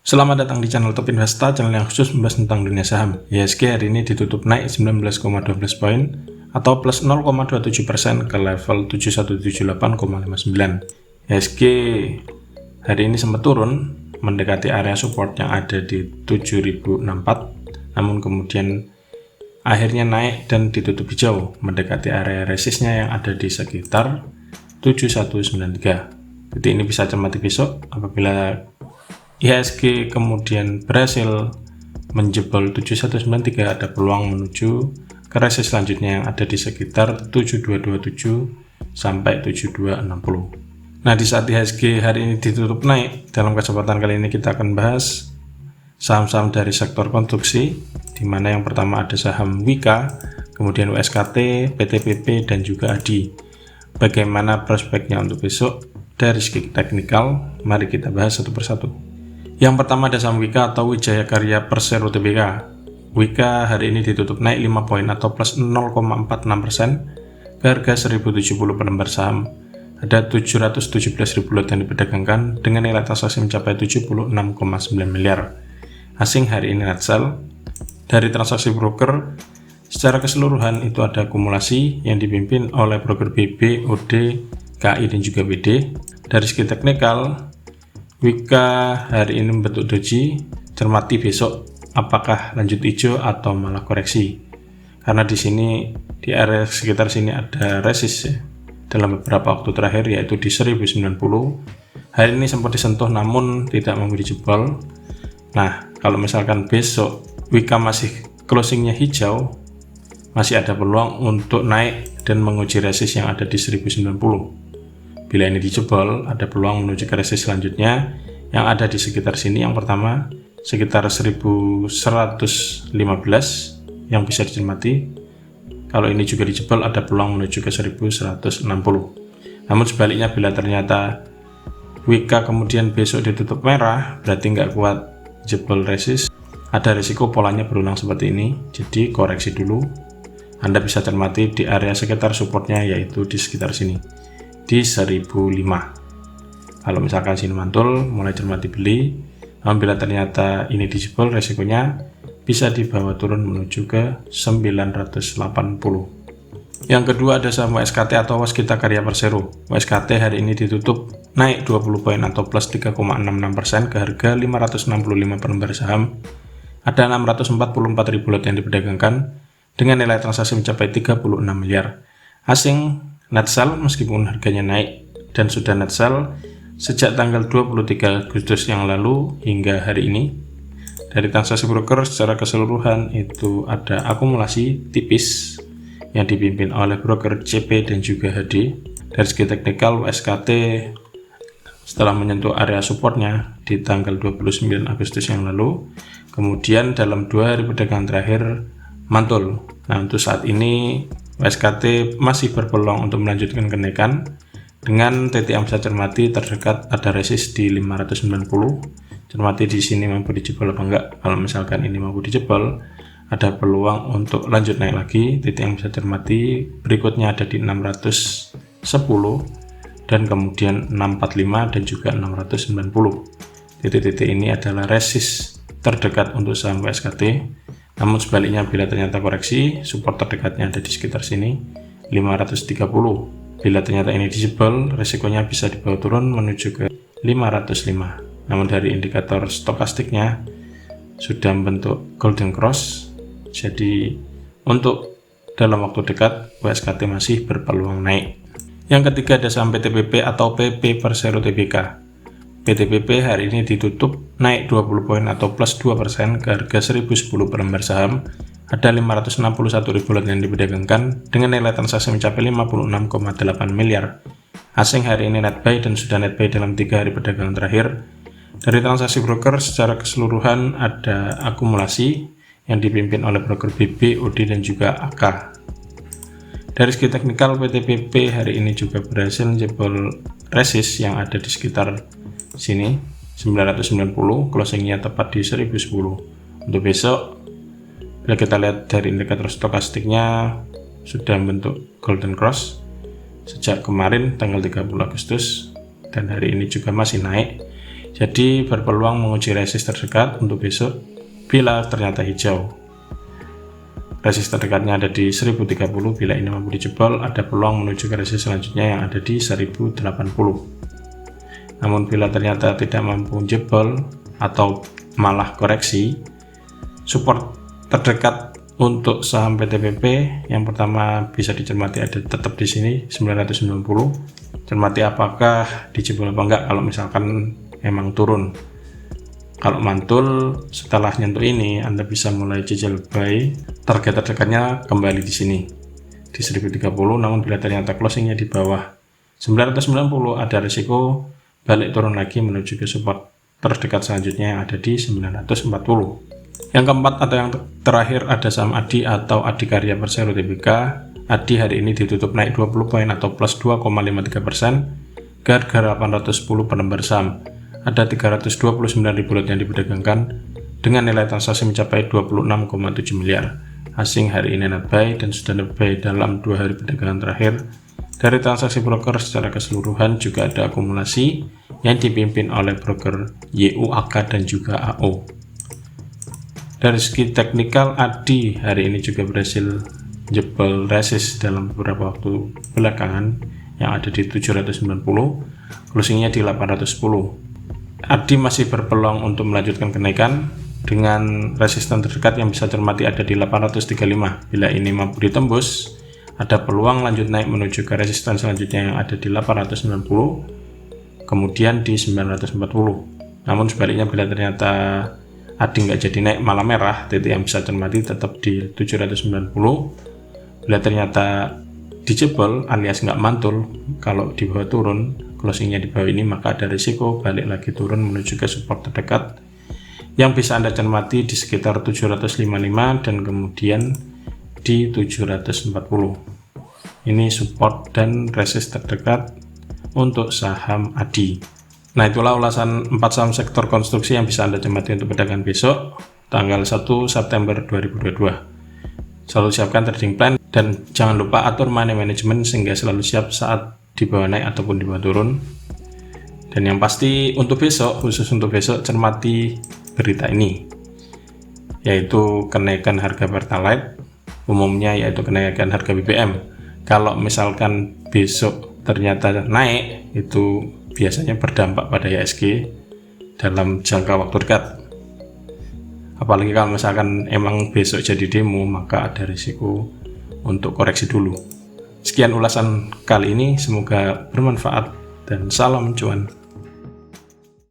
Selamat datang di channel Top Investa, channel yang khusus membahas tentang dunia saham. IHSG hari ini ditutup naik 19,12 poin atau plus 0,27% ke level 7178,59. IHSG hari ini sempat turun mendekati area support yang ada di 7064, namun kemudian akhirnya naik dan ditutup hijau mendekati area resistnya yang ada di sekitar 7193. Jadi ini bisa cermati besok apabila IHSG kemudian berhasil menjebol 7193, ada peluang menuju ke resist selanjutnya yang ada di sekitar 7227 sampai 7260. Nah, di saat IHSG hari ini ditutup naik, dalam kesempatan kali ini kita akan bahas saham-saham dari sektor konstruksi, di mana yang pertama ada saham Wika, kemudian WSKT, PTPP, dan juga ADI. Bagaimana prospeknya untuk besok dari segi teknikal? Mari kita bahas satu persatu. Yang pertama ada saham Wika atau Wijaya Karya Persero Tbk. Wika hari ini ditutup naik 5 poin atau plus 0,46% ke harga 1070 per lembar saham. Ada 717.000 lot yang diperdagangkan dengan nilai transaksi mencapai 76,9 miliar. Asing hari ini net sell. Dari transaksi broker secara keseluruhan itu ada akumulasi yang dipimpin oleh broker BB, OD, KI, dan juga WD. Dari segi teknikal, Wika hari ini membentuk doji, cermati besok apakah lanjut hijau atau malah koreksi. Karena di sini di area sekitar sini ada resist ya, dalam beberapa waktu terakhir yaitu di 1090. Hari ini sempat disentuh namun tidak mau dijebol. Nah, kalau misalkan besok Wika masih closingnya hijau, masih ada peluang untuk naik dan menguji resist yang ada di 1090. Bila ini dijebol, ada peluang menuju ke resist selanjutnya yang ada di sekitar sini. Yang pertama sekitar 1115 yang bisa dicermati. Kalau ini juga dijebol, ada peluang menuju ke 1160. Namun sebaliknya, bila ternyata Wika kemudian besok ditutup merah, berarti nggak kuat jebol resist, ada risiko polanya berulang seperti ini. Jadi koreksi dulu. Anda bisa cermati di area sekitar supportnya yaitu di sekitar sini di 1005. Kalau misalkan sini mantul, mulai cermati beli. Namun bila ternyata ini dijebol, resikonya bisa dibawa turun menuju ke 980. Yang kedua ada saham WSKT atau Waskita Karya Persero. WSKT hari ini ditutup naik 20 poin atau plus 3,66% ke harga 565 per lembar saham. Ada 644.000 lot yang diperdagangkan dengan nilai transaksi mencapai 36 miliar. Asing net sell meskipun harganya naik dan sudah net sell sejak tanggal 23 Agustus yang lalu hingga hari ini. Dari transaksi broker secara keseluruhan itu ada akumulasi tipis yang dipimpin oleh broker CP dan juga HD. Dari segi teknikal, WSKT setelah menyentuh area supportnya di tanggal 29 Agustus yang lalu, kemudian dalam 2 hari perdagangan terakhir mantul. Nah, untuk saat ini WSKT masih berpeluang untuk melanjutkan kenaikan dengan TT yang bisa cermati terdekat ada resist di 590. Cermati di sini mampu dijebol apa enggak. Kalau misalkan ini mampu dijebol, ada peluang untuk lanjut naik lagi. TT yang bisa cermati berikutnya ada di 610 dan kemudian 645 dan juga 690. Titik-titik ini adalah resist terdekat untuk saham WSKT. Namun sebaliknya, bila ternyata koreksi, support terdekatnya ada di sekitar sini 530. Bila ternyata ini dijebol, resikonya bisa dibawa turun menuju ke 505. Namun dari indikator stokastiknya sudah membentuk golden cross. Jadi untuk dalam waktu dekat WSKT masih berpeluang naik. Yang ketiga ada saham PTPP atau PP Persero Tbk. PTPP hari ini ditutup naik 20 poin atau plus 2% ke harga 1010 per lembar saham. Ada 561.000 lot yang diperdagangkan dengan nilai transaksi mencapai 56,8 miliar. Asing hari ini net buy dan sudah net buy dalam 3 hari perdagangan terakhir. Dari transaksi broker secara keseluruhan ada akumulasi yang dipimpin oleh broker BB, OD, dan juga AK. Dari segi teknikal, PTPP hari ini juga berhasil menjebol resist yang ada di sekitar sini 990, closingnya tepat di 1010. Untuk besok, bila kita lihat dari indikator stokastiknya sudah membentuk golden cross sejak kemarin tanggal 30 Agustus dan hari ini juga masih naik. Jadi berpeluang menguji resist terdekat untuk besok bila ternyata hijau. Resist terdekatnya ada di 1030, bila ini mampu dijebol ada peluang menuju ke resist selanjutnya yang ada di 1080. Namun bila ternyata tidak mampu jebol atau malah koreksi, support terdekat untuk saham PTBP yang pertama bisa dicermati ada tetap di sini 990. Cermati apakah dijebol apa enggak kalau misalkan emang turun. Kalau mantul setelah nyentuh ini Anda bisa mulai cicil buy. Target terdekatnya kembali di sini di 1030, namun bila ternyata closingnya di bawah 990 ada risiko balik turun lagi menuju ke support terdekat selanjutnya yang ada di 940. Yang keempat atau yang terakhir ada saham ADI atau Adikarya Persero Tbk. ADI hari ini ditutup naik 20 poin atau plus 2,53% ke harga 810 per lembar saham. Ada 329.000 lot yang diperdagangkan dengan nilai transaksi mencapai 26,7 miliar. Asing hari ini net buy dan sudah net buy dalam 2 hari perdagangan terakhir. Dari transaksi broker secara keseluruhan juga ada akumulasi yang dipimpin oleh broker YUAK dan juga AO. Dari segi teknikal, ADI hari ini juga berhasil jebol resist dalam beberapa waktu belakangan yang ada di 790, closingnya di 810. ADI masih berpeluang untuk melanjutkan kenaikan dengan resisten terdekat yang bisa cermati ada di 835. Bila ini mampu ditembus, ada peluang lanjut naik menuju ke resisten selanjutnya yang ada di 890, kemudian di 940. Namun sebaliknya bila ternyata ADI nggak jadi naik malah merah, titik yang bisa cermati tetap di 790. Bila ternyata dijebol alias nggak mantul, kalau di bawah turun, closingnya di bawah ini, maka ada risiko balik lagi turun menuju ke support terdekat yang bisa Anda cermati di sekitar 755 dan kemudian di 740. Ini support dan resist terdekat untuk saham ADI. Nah, itulah ulasan 4 saham sektor konstruksi yang bisa Anda cermati untuk perdagangan besok tanggal 1 September 2022. Selalu siapkan trading plan dan jangan lupa atur money management sehingga selalu siap saat di bawah naik ataupun di bawah turun. Dan yang pasti untuk besok, khusus untuk besok, cermati berita ini, yaitu kenaikan harga Pertalite, umumnya yaitu kenaikan harga BBM. Kalau misalkan besok ternyata naik, itu biasanya berdampak pada IHSG dalam jangka waktu dekat. Apalagi kalau misalkan emang besok jadi demo, maka ada risiko untuk koreksi dulu. Sekian ulasan kali ini, semoga bermanfaat dan salam cuan.